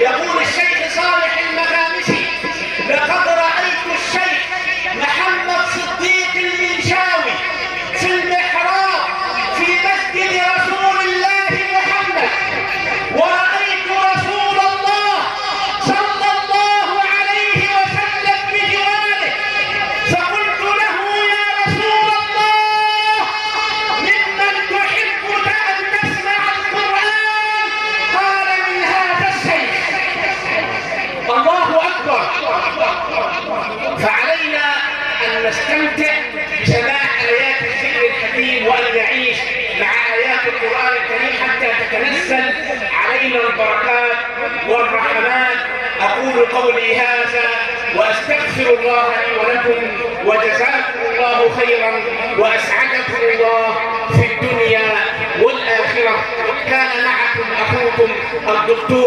يقول الشيخ صالح المغامسي: لقد رأيت الشيخ محمد صديق المنشاوي في المحراب في مسجد رسول الله محمد، ورأيت رسول الله صلى الله عليه وسلم بجواره، فقلت له: يا رسول الله، ممن تحب أن تسمع القرآن؟ قال: من هذا الشيخ. الله أكبر. فعلينا أن نستمتع بسماع آيات الذكر الحكيم، وأن نعيش مع آيات القرآن الكريم حتى تتنزل علينا البركات والرحمات. أقول قولي هذا وأستغفر الله لي ولكم، وجزاكم الله خيرا، وأسعدكم الله في الدنيا والآخرة. كان معكم أخوكم الدكتور